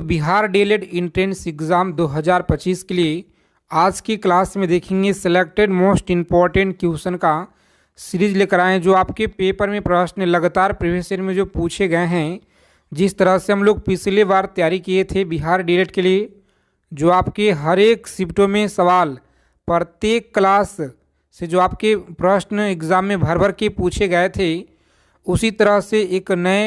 Bihar DElEd entrance exam 2025 के लिए आज की क्लास में देखेंगे सिलेक्टेड मोस्ट इम्पॉर्टेंट क्वेश्चन का सीरीज लेकर आए हैं। जो आपके पेपर में प्रश्न लगातार प्रीवियस ईयर में जो पूछे गए हैं, जिस तरह से हम लोग पिछले बार तैयारी किए थे बिहार डीएलएड के लिए, जो आपके हर एक शिफ्टों में सवाल प्रत्येक क्लास से जो आपके प्रश्न एग्ज़ाम में भर भर के पूछे गए थे, उसी तरह से एक नए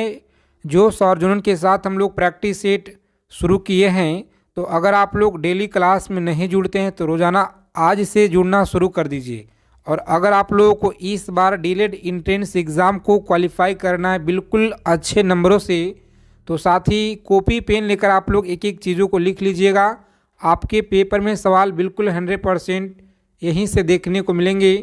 जोश और जुनून के साथ हम लोग प्रैक्टिस सेट शुरू किए हैं। तो अगर आप लोग डेली क्लास में नहीं जुड़ते हैं तो रोज़ाना आज से जुड़ना शुरू कर दीजिए। और अगर आप लोगों को इस बार डीएलएड एंट्रेंस एग्ज़ाम को क्वालिफाई करना है बिल्कुल अच्छे नंबरों से, तो साथ ही कॉपी पेन लेकर आप लोग एक एक चीज़ों को लिख लीजिएगा। आपके पेपर में सवाल बिल्कुल 100% यहीं से देखने को मिलेंगे।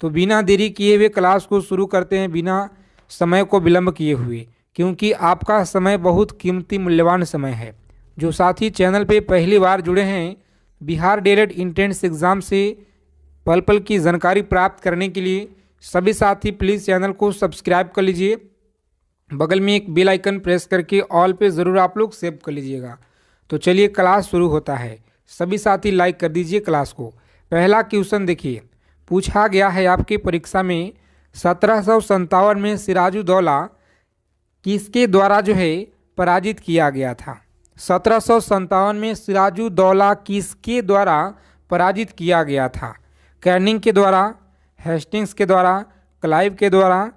तो बिना देरी किए हुए क्लास को शुरू करते हैं, बिना समय को विलंब किए हुए, क्योंकि आपका समय बहुत कीमती मूल्यवान समय है। जो साथी चैनल पे पहली बार जुड़े हैं बिहार डीएलएड एंट्रेंस एग्ज़ाम से पल पल की जानकारी प्राप्त करने के लिए, सभी साथी प्लीज़ चैनल को सब्सक्राइब कर लीजिए। बगल में एक बेल आइकन प्रेस करके ऑल पे ज़रूर आप लोग सेव कर लीजिएगा। तो चलिए क्लास शुरू होता है। सभी साथी लाइक कर दीजिए क्लास को। पहला क्वेश्चन देखिए, पूछा गया है आपकी परीक्षा में 1757 में सिराजुद्दौला किसके द्वारा जो है पराजित किया गया था। 1757 में सिराजुद्दौला किसके द्वारा पराजित किया गया था? कैनिंग के द्वारा, हेस्टिंग्स के द्वारा, क्लाइव के द्वारा,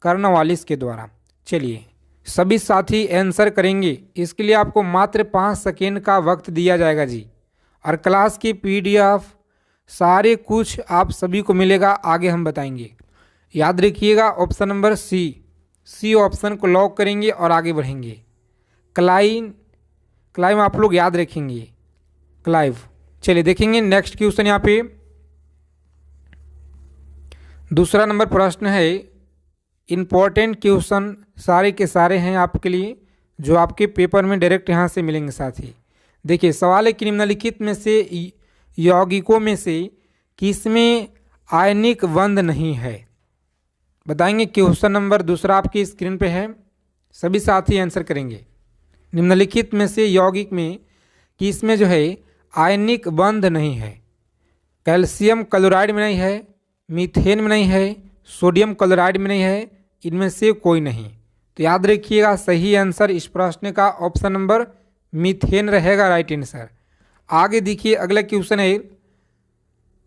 कॉर्नवालिस के द्वारा। चलिए सभी साथी आंसर करेंगे। इसके लिए आपको मात्र 5 सेकेंड का वक्त दिया जाएगा जी। और क्लास की पीडीएफ सारे कुछ आप सभी को मिलेगा, आगे हम बताएंगे। याद रखिएगा ऑप्शन नंबर सी ऑप्शन को लॉक करेंगे और आगे बढ़ेंगे। क्लाइव आप लोग याद रखेंगे, क्लाइव। चलिए देखेंगे नेक्स्ट क्वेश्चन। यहाँ पे दूसरा नंबर प्रश्न है, इम्पोर्टेंट क्वेश्चन सारे के सारे हैं आपके लिए, जो आपके पेपर में डायरेक्ट यहाँ से मिलेंगे साथी। देखिए सवाल है कि निम्नलिखित में से यौगिकों में से किसमें आयनिक बंध नहीं है? बताएंगे। क्वेश्चन नंबर दूसरा आपकी स्क्रीन पे है, सभी साथी आंसर करेंगे। निम्नलिखित में से यौगिक में किसमें जो है आयनिक बंध नहीं है? कैल्शियम क्लोराइड में नहीं है, मीथेन में नहीं है, सोडियम क्लोराइड में नहीं है, इनमें से कोई नहीं। तो याद रखिएगा सही आंसर इस प्रश्न का ऑप्शन नंबर मीथेन रहेगा, राइट आंसर। आगे देखिए अगला क्वेश्चन है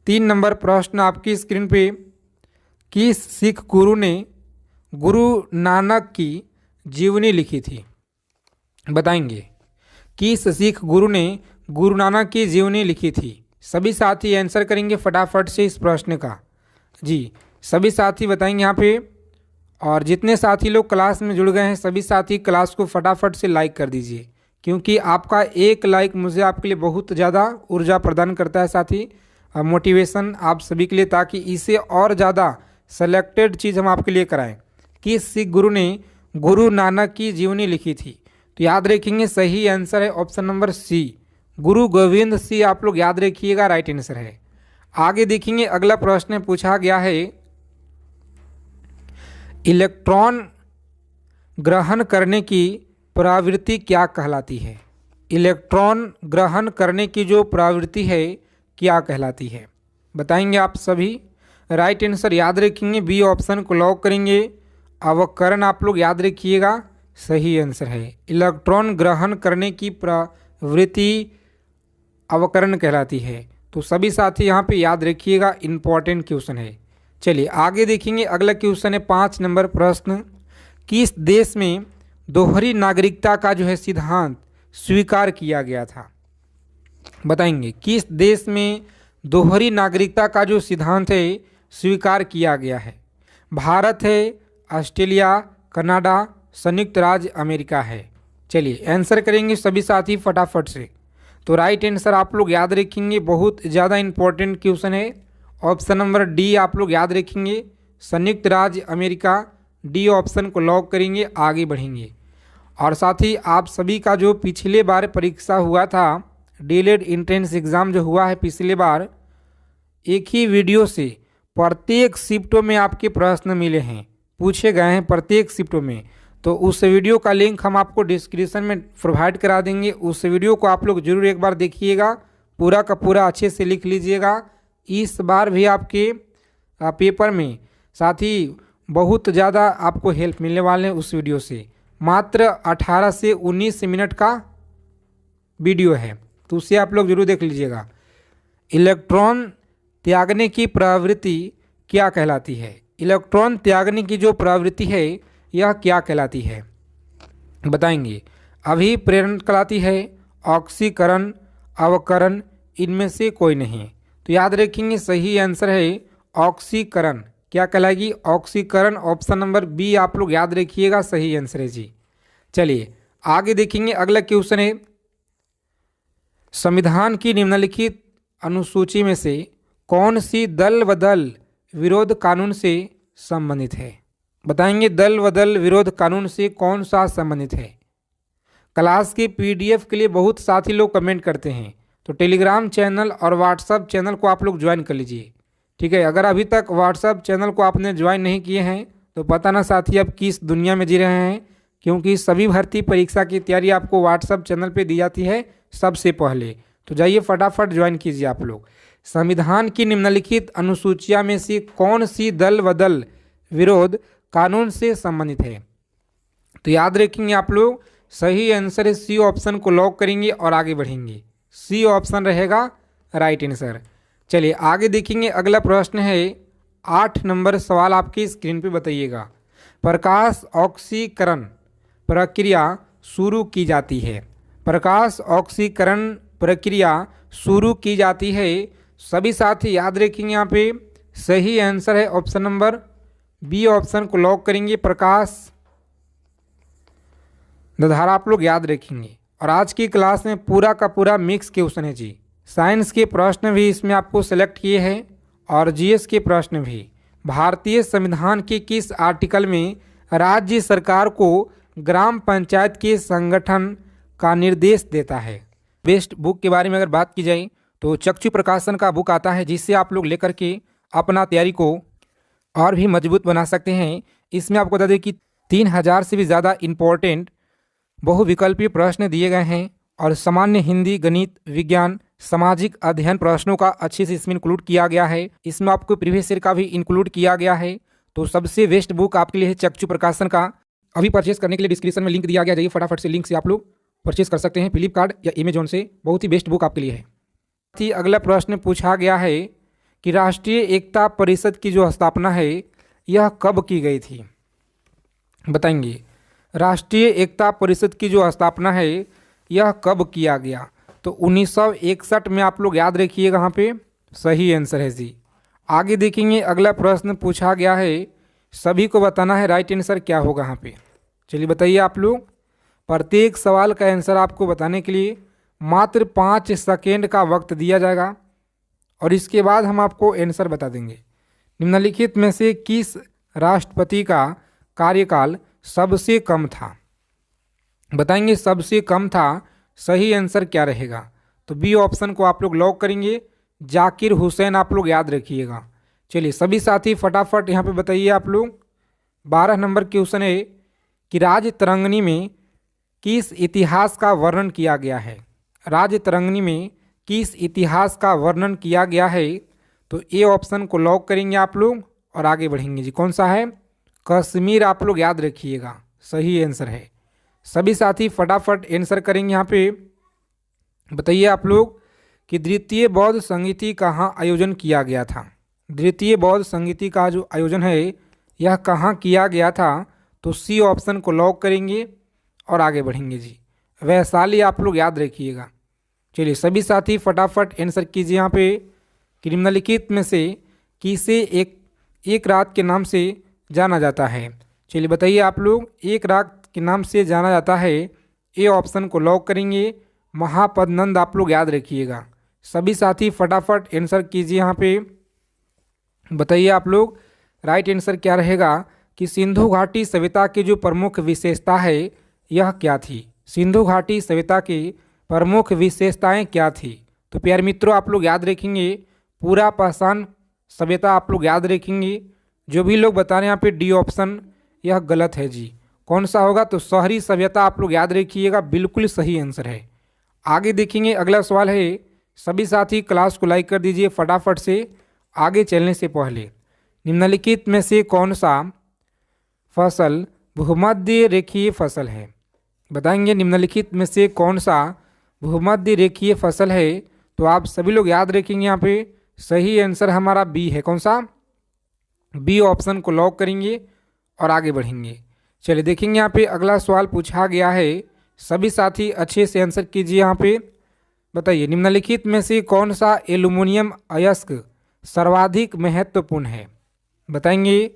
3 नंबर प्रश्न आपकी स्क्रीन पे, किस सिख गुरु ने गुरु नानक की जीवनी लिखी थी? बताएंगे। किस सिख गुरु ने गुरु नानक की जीवनी लिखी थी? सभी साथी आंसर करेंगे फटाफट से इस प्रश्न का जी। सभी साथी बताएंगे यहाँ पे। और जितने साथी लोग क्लास में जुड़ गए हैं, सभी साथी क्लास को फटाफट से लाइक कर दीजिए, क्योंकि आपका एक लाइक मुझे आपके लिए बहुत ज़्यादा ऊर्जा प्रदान करता है साथी, मोटिवेशन आप सभी के लिए, ताकि इससे और ज़्यादा सेलेक्टेड चीज़ हम आपके लिए कराएं। किस सिख गुरु ने गुरु नानक की जीवनी लिखी थी? तो याद रखेंगे सही आंसर है ऑप्शन नंबर सी, गुरु गोविंद सिंह। आप लोग याद रखिएगा, राइट आंसर है। आगे देखेंगे अगला प्रश्न पूछा गया है, इलेक्ट्रॉन ग्रहण करने की प्रवृत्ति क्या कहलाती है? इलेक्ट्रॉन ग्रहण करने की जो प्रवृत्ति है क्या कहलाती है? बताएंगे आप सभी, राइट आंसर याद रखेंगे, बी ऑप्शन को लॉक करेंगे। अवकरण आप लोग याद रखिएगा, सही आंसर है। इलेक्ट्रॉन ग्रहण करने की प्रवृत्ति अवकरण कहलाती है। तो सभी साथी यहाँ पे याद रखिएगा, इम्पॉर्टेंट क्वेश्चन है। चलिए आगे देखेंगे अगला क्वेश्चन है 5 नंबर प्रश्न, किस देश में दोहरी नागरिकता का जो है सिद्धांत स्वीकार किया गया था? बताएंगे। किस देश में दोहरी नागरिकता का जो सिद्धांत है स्वीकार किया गया है? भारत है, ऑस्ट्रेलिया, कनाडा, संयुक्त राज्य अमेरिका है। चलिए आंसर करेंगे सभी साथी फटाफट से। तो राइट आंसर आप लोग याद रखेंगे, बहुत ज़्यादा इंपॉर्टेंट क्वेश्चन है, ऑप्शन नंबर डी आप लोग याद रखेंगे, संयुक्त राज्य अमेरिका। डी ऑप्शन को लॉक करेंगे, आगे बढ़ेंगे। और साथ ही आप सभी का जो पिछले बार परीक्षा हुआ था डीएलएड एंट्रेंस एग्ज़ाम जो हुआ है पिछले बार, एक ही वीडियो से प्रत्येक शिफ्टों में आपके प्रश्न मिले हैं, पूछे गए हैं प्रत्येक शिफ्टों में। तो उस वीडियो का लिंक हम आपको डिस्क्रिप्शन में प्रोवाइड करा देंगे। उस वीडियो को आप लोग जरूर एक बार देखिएगा, पूरा का पूरा अच्छे से लिख लीजिएगा। इस बार भी आपके पेपर में साथ ही बहुत ज़्यादा आपको हेल्प मिलने वाले हैं उस वीडियो से। मात्र 18 से 19 मिनट का वीडियो है, तो उसे आप लोग जरूर देख लीजिएगा। इलेक्ट्रॉन त्यागने की प्रवृत्ति क्या कहलाती है? इलेक्ट्रॉन त्यागने की जो प्रवृत्ति है यह क्या कहलाती है बताएंगे। अभिप्रेरण कहलाती है, ऑक्सीकरण, अवकरण, इनमें से कोई नहीं। तो याद रखेंगे सही आंसर है ऑक्सीकरण। क्या कहलाएगी? ऑक्सीकरण। ऑप्शन नंबर बी आप लोग याद रखिएगा, सही आंसर है जी। चलिए आगे देखेंगे, अगला क्वेश्चन है, संविधान की निम्नलिखित अनुसूची में से कौन सी दल बदल विरोध कानून से संबंधित है? बताएंगे दल बदल विरोध कानून से कौन सा संबंधित है। क्लास के पीडीएफ के लिए बहुत साथी लोग कमेंट करते हैं, तो टेलीग्राम चैनल और व्हाट्सएप चैनल को आप लोग ज्वाइन कर लीजिए, ठीक है। अगर अभी तक व्हाट्सएप चैनल को आपने ज्वाइन नहीं किए हैं तो पता ना साथी आप किस दुनिया में जी रहे हैं, क्योंकि सभी भर्ती परीक्षा की तैयारी आपको व्हाट्सएप चैनल पे दी जाती है सबसे पहले। तो जाइए फटाफट ज्वाइन कीजिए आप लोग। संविधान की निम्नलिखित अनुसूचिया में से कौन सी दल बदल विरोध कानून से संबंधित है? तो याद रखेंगे आप लोग, सही आंसर है सी ऑप्शन को लॉक करेंगे और आगे बढ़ेंगे। सी ऑप्शन रहेगा राइट आंसर। चलिए आगे देखेंगे, अगला प्रश्न है 8 नंबर सवाल आपकी स्क्रीन पे बताइएगा। प्रकाश ऑक्सीकरण प्रक्रिया शुरू की जाती है। प्रकाश ऑक्सीकरण प्रक्रिया शुरू की जाती है। सभी साथी याद रखेंगे, यहाँ पे सही आंसर है ऑप्शन नंबर बी ऑप्शन को लॉक करेंगे, प्रकाश धारा आप लोग याद रखेंगे। और आज की क्लास में पूरा का पूरा मिक्स क्वेश्चन है जी। साइंस के प्रश्न भी इसमें आपको सेलेक्ट किए हैं और जीएस के प्रश्न भी। भारतीय संविधान के किस आर्टिकल में राज्य सरकार को ग्राम पंचायत के संगठन का निर्देश देता है? बेस्ट बुक के बारे में अगर बात की जाए तो चक्षु प्रकाशन का बुक आता है, जिससे आप लोग लेकर के अपना तैयारी को और भी मजबूत बना सकते हैं। इसमें आपको बता दें कि 3000 से भी ज़्यादा इम्पोर्टेंट बहुविकल्पीय प्रश्न दिए गए हैं और सामान्य हिंदी, गणित, विज्ञान, सामाजिक अध्ययन प्रश्नों का अच्छे से इसमें इंक्लूड किया गया है। इसमें आपको प्रीवियस ईयर का भी इंक्लूड किया गया है। तो सबसे बेस्ट बुक आपके लिए है चक्षु प्रकाशन का। अभी परचेस करने के लिए डिस्क्रिप्शन में लिंक दिया गया, जाइए फटाफट से लिंक से आप लोग परचेस कर सकते हैं, फ्लिपकार्ट या अमेजोन से। बहुत ही बेस्ट बुक आपके लिए है। अगला प्रश्न पूछा गया है कि राष्ट्रीय एकता परिषद की जो स्थापना है यह कब की गई थी? बताएंगे राष्ट्रीय एकता परिषद की जो स्थापना है यह कब किया गया? तो 1961 में आप लोग याद रखिएगा, यहाँ पे सही आंसर है जी। आगे देखेंगे, अगला प्रश्न पूछा गया है, सभी को बताना है राइट आंसर क्या होगा यहाँ पे। चलिए बताइए आप लोग। प्रत्येक सवाल का आंसर आपको बताने के लिए मात्र 5 सेकेंड का वक्त दिया जाएगा और इसके बाद हम आपको आंसर बता देंगे। निम्नलिखित में से किस राष्ट्रपति का कार्यकाल सबसे कम था? बताएंगे सबसे कम था, सही आंसर क्या रहेगा? तो बी ऑप्शन को आप लोग लॉक करेंगे, जाकिर हुसैन आप लोग याद रखिएगा। चलिए सभी साथी फटाफट यहाँ पे बताइए आप लोग। 12 नंबर क्वेश्चन है कि राजतरंगिणी में किस इतिहास का वर्णन किया गया है? राजतरंगिणी में किस इतिहास का वर्णन किया गया है? तो ए ऑप्शन को लॉक करेंगे आप लोग और आगे बढ़ेंगे जी। कौन सा है? कश्मीर आप लोग याद रखिएगा, सही आंसर है। सभी साथी फटाफट आंसर करेंगे यहाँ पे। बताइए आप लोग कि द्वितीय बौद्ध संगीति कहाँ आयोजन किया गया था? द्वितीय बौद्ध संगीति का जो आयोजन है यह कहाँ किया गया था? तो सी ऑप्शन को लॉक करेंगे और आगे बढ़ेंगे जी। वैशाली आप लोग याद रखिएगा। चलिए सभी साथी फटाफट आंसर कीजिए यहाँ पे कि निम्नलिखित में से किसे एक रात के नाम से जाना जाता है? चलिए बताइए आप लोग। एक रात के नाम से जाना जाता है, ए ऑप्शन को लॉक करेंगे, महापद्मनंद आप लोग याद रखिएगा। सभी साथी फटाफट आंसर कीजिए यहाँ पे। बताइए आप लोग राइट आंसर क्या रहेगा कि सिंधु घाटी सभ्यता की जो प्रमुख विशेषता है यह क्या थी? सिंधु घाटी सभ्यता की प्रमुख विशेषताएं क्या थी? तो प्यारे मित्रों आप लोग याद रखेंगे, पूरा पाषाण सभ्यता आप लोग याद रखेंगे। जो भी लोग बता रहे हैं यहाँ पे डी ऑप्शन यह गलत है जी। कौन सा होगा, तो शहरी सभ्यता आप लोग याद रखिएगा, बिल्कुल सही आंसर है। आगे देखेंगे अगला सवाल है, सभी साथी क्लास को लाइक कर दीजिए फटाफट से आगे चलने से पहले। निम्नलिखित में से कौन सा फसल भूमध्य रेखीय फसल है, बताएंगे निम्नलिखित में से कौन सा भूमध्य रेखीय फसल है। तो आप सभी लोग याद रखेंगे, यहाँ पे सही आंसर हमारा बी है। कौन सा, बी ऑप्शन को लॉक करेंगे और आगे बढ़ेंगे। चलिए देखेंगे यहाँ पे अगला सवाल पूछा गया है, सभी साथी अच्छे से आंसर कीजिए। यहाँ पे बताइए निम्नलिखित में से कौन सा एल्युमिनियम अयस्क सर्वाधिक महत्वपूर्ण है, बताएंगे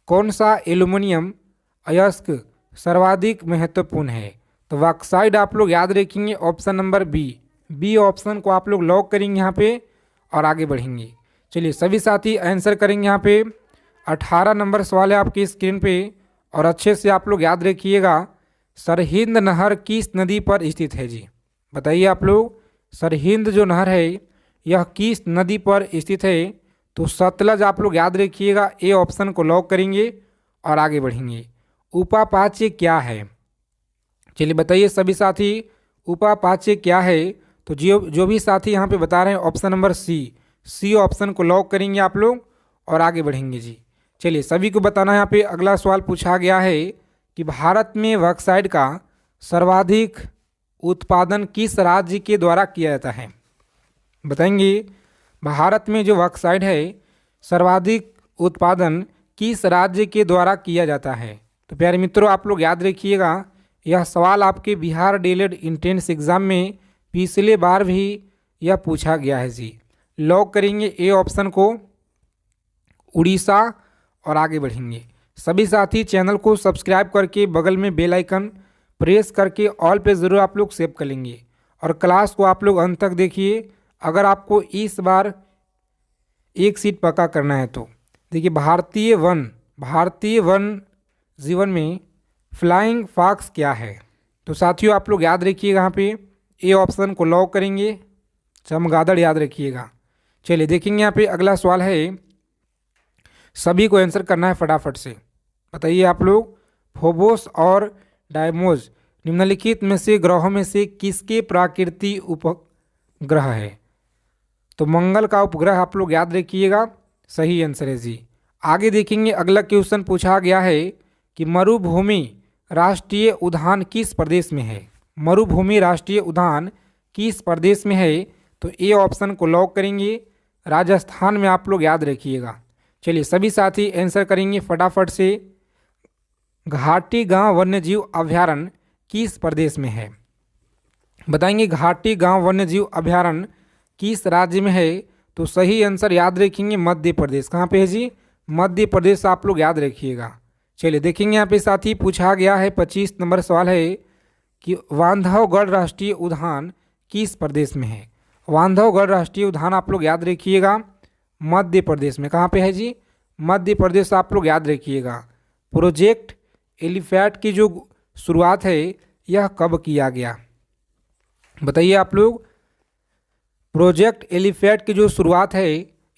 कौन सा एल्युमिनियम अयस्क सर्वाधिक महत्वपूर्ण है। तो बॉक्साइड आप लोग याद रखेंगे, ऑप्शन नंबर बी ऑप्शन को आप लोग लॉक करेंगे यहाँ पे और आगे बढ़ेंगे। चलिए सभी साथी आंसर करेंगे। यहाँ पे 18 नंबर सवाल है आपकी स्क्रीन पे और अच्छे से आप लोग याद रखिएगा, सरहिंद नहर किस नदी पर स्थित है जी, बताइए आप लोग, सरहिंद जो नहर है यह किस नदी पर स्थित है। तो सतलज आप लोग याद रखिएगा, ए ऑप्शन को लॉक करेंगे और आगे बढ़ेंगे। उपापाच्य क्या है, चलिए बताइए सभी साथी, उपापाच्य क्या है। तो जो भी साथी यहाँ पे बता रहे हैं ऑप्शन नंबर सी ऑप्शन को लॉक करेंगे आप लोग और आगे बढ़ेंगे जी। चलिए सभी को बताना है, यहाँ पे अगला सवाल पूछा गया है कि भारत में बॉक्साइट का सर्वाधिक उत्पादन किस राज्य के द्वारा किया जाता है, बताएंगे भारत में जो बॉक्साइट है सर्वाधिक उत्पादन किस राज्य के द्वारा किया जाता है। तो प्यारे मित्रों आप लोग याद रखिएगा, यह सवाल आपके बिहार डीएलएड इंट्रेंस एग्ज़ाम में पिछले बार भी यह पूछा गया है जी। लॉक करेंगे ए ऑप्शन को, उड़ीसा और आगे बढ़ेंगे। सभी साथी चैनल को सब्सक्राइब करके बगल में बेल आइकन प्रेस करके ऑल पे ज़रूर आप लोग सेव कर लेंगे और क्लास को आप लोग अंत तक देखिए। अगर आपको इस बार एक सीट पक्का करना है तो देखिए, भारतीय वन जीवन में फ्लाइंग फॉक्स क्या है। तो साथियों आप लोग याद रखिएगा, यहाँ पे ए ऑप्शन को लॉक करेंगे, चमगादड़ याद रखिएगा। चलिए देखेंगे यहाँ पे अगला सवाल है, सभी को आंसर करना है फटाफट से। बताइए आप लोग, फोबोस और डायमोस निम्नलिखित में से ग्रहों में से किसके प्राकृतिक उपग्रह है। तो मंगल का उपग्रह आप लोग याद रखिएगा, सही आंसर है जी। आगे देखेंगे अगला क्वेश्चन पूछा गया है कि मरुभूमि राष्ट्रीय उद्यान किस प्रदेश में है, मरुभूमि राष्ट्रीय उद्यान किस प्रदेश में है। तो ए ऑप्शन को लॉक करेंगे, राजस्थान में आप लोग याद रखिएगा। चलिए सभी साथी आंसर करेंगे फटाफट से। घाटी गांव वन्यजीव अभयारण्य किस प्रदेश में है, बताएंगे घाटी गांव वन्यजीव अभयारण्य किस राज्य में है। तो सही आंसर याद रखेंगे मध्य प्रदेश। कहाँ पे है जी, मध्य प्रदेश आप लोग याद रखिएगा। चलिए देखेंगे यहाँ पे साथी पूछा गया है 25 नंबर सवाल है कि बांधवगढ़ राष्ट्रीय उद्यान किस प्रदेश में है। बांधवगढ़ राष्ट्रीय उद्यान आप लोग याद रखिएगा, मध्य प्रदेश में। कहाँ पे है जी, मध्य प्रदेश आप लोग याद रखिएगा। प्रोजेक्ट एलिफेंट की जो शुरुआत है यह कब किया गया, बताइए आप लोग, प्रोजेक्ट एलिफेंट की जो शुरुआत है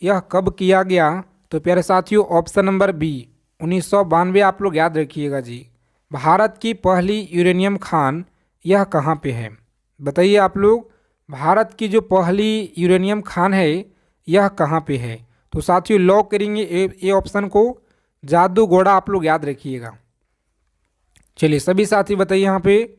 यह कब किया गया। तो प्यारे साथियों ऑप्शन नंबर बी 1992 आप लोग याद रखिएगा जी। भारत की पहली यूरेनियम खान यह कहाँ पे है, बताइए आप लोग, भारत की जो पहली यूरेनियम खान है यह कहाँ पे है। तो साथियों लॉक करेंगे ए ऑप्शन को, जादूगोड़ा आप लोग याद रखिएगा। चलिए सभी साथी बताइए, यहाँ पे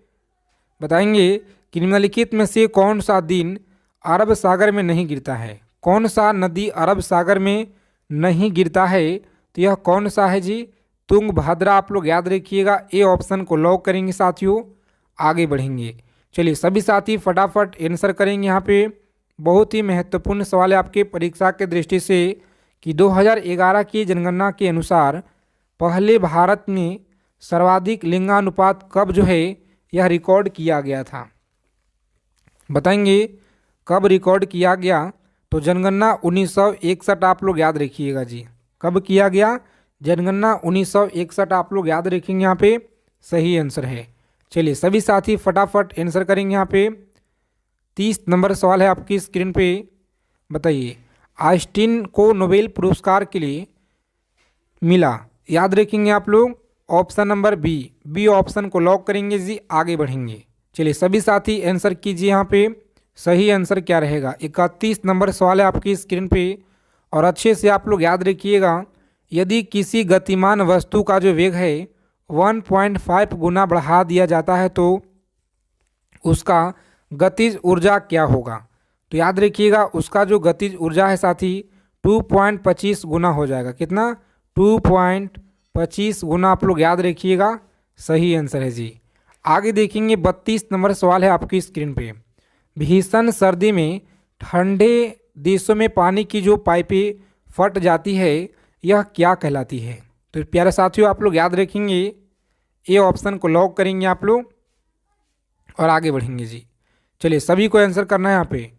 बताएंगे कि निम्नलिखित में से कौन सा दिन अरब सागर में नहीं गिरता है, कौन सा नदी अरब सागर में नहीं गिरता है। तो यह कौन सा है जी, तुंगभद्रा आप लोग याद रखिएगा। ए ऑप्शन को लॉक करेंगे साथियों, आगे बढ़ेंगे। चलिए सभी साथी फटाफट आंसर करेंगे। यहाँ पे बहुत ही महत्वपूर्ण सवाल है आपके परीक्षा के दृष्टि से कि 2011 की जनगणना के अनुसार पहले भारत में सर्वाधिक लिंगानुपात कब जो है यह रिकॉर्ड किया गया था, बताएंगे कब रिकॉर्ड किया गया। तो जनगणना 1961 आप लोग याद रखिएगा जी। कब किया गया, जनगणना 1961 आप लोग याद रखेंगे, यहाँ पे सही आंसर है। चलिए सभी साथी फटाफट आंसर करेंगे। यहाँ पे 30 नंबर सवाल है आपकी स्क्रीन पे, बताइए आइंस्टीन को नोबेल पुरस्कार के लिए मिला, याद रखेंगे आप लोग, ऑप्शन नंबर बी ऑप्शन को लॉक करेंगे जी, आगे बढ़ेंगे। चलिए सभी साथी आंसर कीजिए यहाँ पे सही आंसर क्या रहेगा। 31 नंबर सवाल है आपकी स्क्रीन पे और अच्छे से आप लोग याद रखिएगा। यदि किसी गतिमान वस्तु का जो वेग है 1.5 गुना बढ़ा दिया जाता है तो उसका गतिज ऊर्जा क्या होगा। तो याद रखिएगा उसका जो गतिज ऊर्जा है साथी 2.25 गुना हो जाएगा। कितना? 2.25 गुना आप लोग याद रखिएगा, सही आंसर है जी। आगे देखेंगे 32 नंबर सवाल है आपकी स्क्रीन पे। भीषण सर्दी में ठंडे देशों में पानी की जो पाइपें फट जाती है यह क्या कहलाती है। तो प्यारे साथियों आप लोग याद रखेंगे, ए ऑप्शन को लॉक करेंगे आप लोग और आगे बढ़ेंगे जी। चलिए सभी को आंसर करना है यहाँ पे।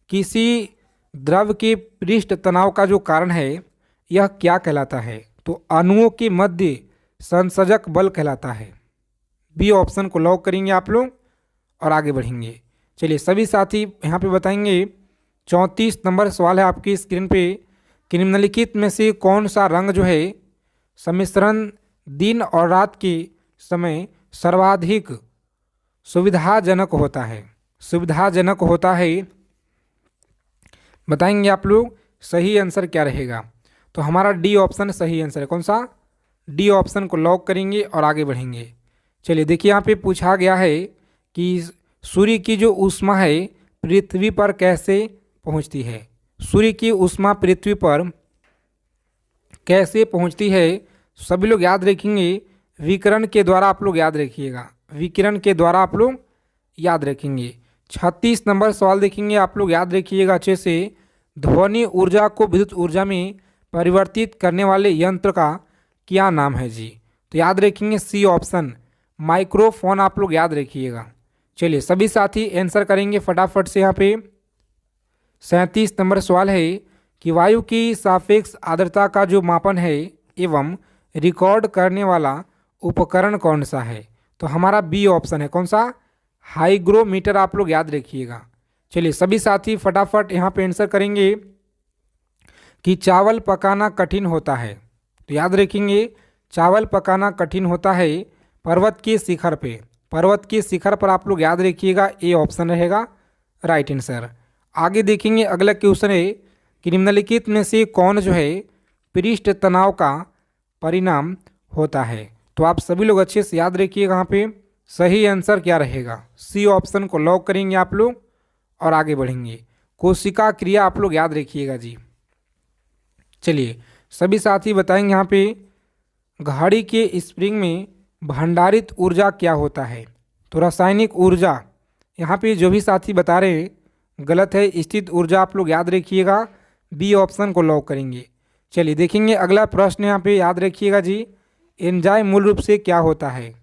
किसी द्रव के पृष्ठ तनाव का जो कारण है यह क्या कहलाता है। तो अणुओं के मध्य संसर्जक बल कहलाता है। बी ऑप्शन को लॉक करेंगे आप लोग और आगे बढ़ेंगे। चलिए सभी साथी यहाँ पे बताएंगे। 34 नंबर सवाल है आपकी स्क्रीन पे। कि निम्नलिखित में से कौन सा रंग जो है सम्मिश्रण दिन और रात के समय सर्वाधिक सुविधाजनक होता है। सुविधाजनक होता है, बताएंगे आप लोग। सही आंसर क्या रहेगा। तो हमारा डी ऑप्शन सही आंसर है। कौन सा? डी ऑप्शन को लॉक करेंगे और आगे बढ़ेंगे। चलिए देखिए यहाँ पे पूछा गया है कि सूर्य की जो ऊष्मा है पृथ्वी पर कैसे पहुँचती है। सूर्य की ऊष्मा पृथ्वी पर कैसे पहुँचती है, सभी लोग याद रखेंगे विकिरण के द्वारा। आप लोग याद रखिएगा, विकिरण के द्वारा आप लोग याद रखेंगे। 36 नंबर सवाल देखेंगे, आप लोग याद रखिएगा अच्छे से। ध्वनि ऊर्जा को विद्युत ऊर्जा में परिवर्तित करने वाले यंत्र का क्या नाम है जी। तो याद रखेंगे सी ऑप्शन, माइक्रोफोन आप लोग याद रखिएगा। चलिए सभी साथी आंसर करेंगे फटाफट से यहाँ पे। 37 नंबर सवाल है कि वायु की सापेक्ष आर्द्रता का जो मापन है एवं रिकॉर्ड करने वाला उपकरण कौन सा है। तो हमारा बी ऑप्शन है। कौन सा? हाइग्रोमीटर आप लोग याद रखिएगा। चलिए सभी साथी फटाफट यहाँ पे आंसर करेंगे कि चावल पकाना कठिन होता है। तो याद रखेंगे चावल पकाना कठिन होता है पर्वत के शिखर पे। पर्वत के शिखर पर आप लोग याद रखिएगा, ए ऑप्शन रहेगा राइट आंसर। आगे देखेंगे अगला क्वेश्चन है कि निम्नलिखित में से कौन जो है पृष्ठ तनाव का परिणाम होता है। तो आप सभी लोग अच्छे से याद रखिएगा यहाँ पे सही आंसर क्या रहेगा। सी ऑप्शन को लॉक करेंगे आप लोग और आगे बढ़ेंगे। कोशिका क्रिया आप लोग याद रखिएगा जी। चलिए सभी साथी बताएंगे यहाँ पे घड़ी के स्प्रिंग में भंडारित ऊर्जा क्या होता है। तो रासायनिक ऊर्जा, यहाँ पे जो भी साथी बता रहे हैं गलत है। स्थित ऊर्जा आप लोग याद रखिएगा, बी ऑप्शन को लॉक करेंगे। चलिए देखेंगे अगला प्रश्न यहाँ पे याद रखिएगा जी। एंजाइम मूल रूप से क्या होता है।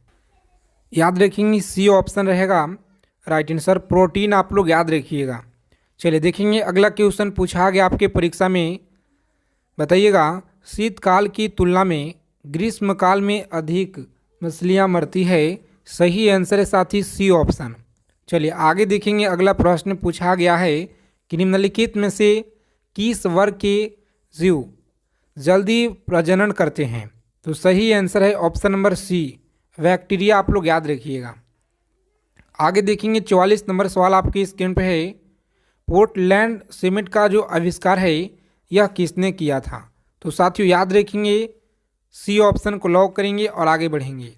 याद रखेंगे सी ऑप्शन रहेगा राइट आंसर, प्रोटीन आप लोग याद रखिएगा। चलिए देखेंगे अगला क्वेश्चन पूछा गया आपके परीक्षा में। बताइएगा शीतकाल की तुलना में ग्रीष्मकाल में अधिक मछलियाँ मरती है। सही आंसर है साथी सी ऑप्शन। चलिए आगे देखेंगे अगला प्रश्न पूछा गया है कि निम्नलिखित में से किस वर्ग के जीव जल्दी प्रजनन करते हैं। तो सही आंसर है ऑप्शन नंबर सी, बैक्टीरिया आप लोग याद रखिएगा। आगे देखेंगे 44 नंबर सवाल आपकी स्क्रीन पे है। पोर्टलैंड सीमेंट का जो आविष्कार है यह किसने किया था। तो साथियों याद रखेंगे सी ऑप्शन को लॉक करेंगे और आगे बढ़ेंगे।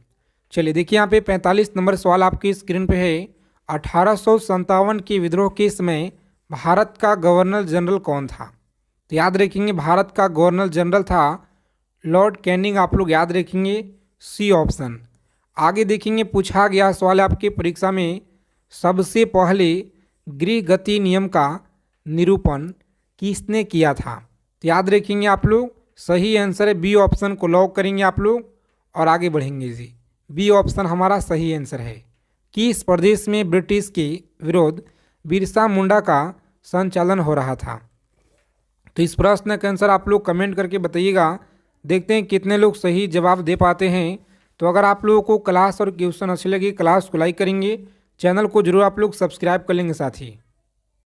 चलिए देखिए यहाँ पे 45 नंबर सवाल आपकी स्क्रीन पे है। 1857 के विद्रोह के समय भारत का गवर्नर जनरल कौन था। तो याद रखेंगे भारत का गवर्नर जनरल था लॉर्ड कैनिंग आप लोग याद रखेंगे, सी ऑप्शन। आगे देखेंगे पूछा गया सवाल आपके परीक्षा में सबसे पहले गृह गति नियम का निरूपण किसने किया था। तो याद रखेंगे आप लोग सही आंसर है बी ऑप्शन को लॉक करेंगे आप लोग और आगे बढ़ेंगे जी। बी ऑप्शन हमारा सही आंसर है। किस प्रदेश में ब्रिटिश के विरोध बिरसा मुंडा का संचालन हो रहा था। तो इस प्रश्न का आंसर आप लोग कमेंट करके बताइएगा। देखते हैं कितने लोग सही जवाब दे पाते हैं। तो अगर आप लोगों को क्लास और क्वेश्चन अच्छे लगे क्लास को लाइक करेंगे, चैनल को जरूर आप लोग सब्सक्राइब कर लेंगे साथ ही।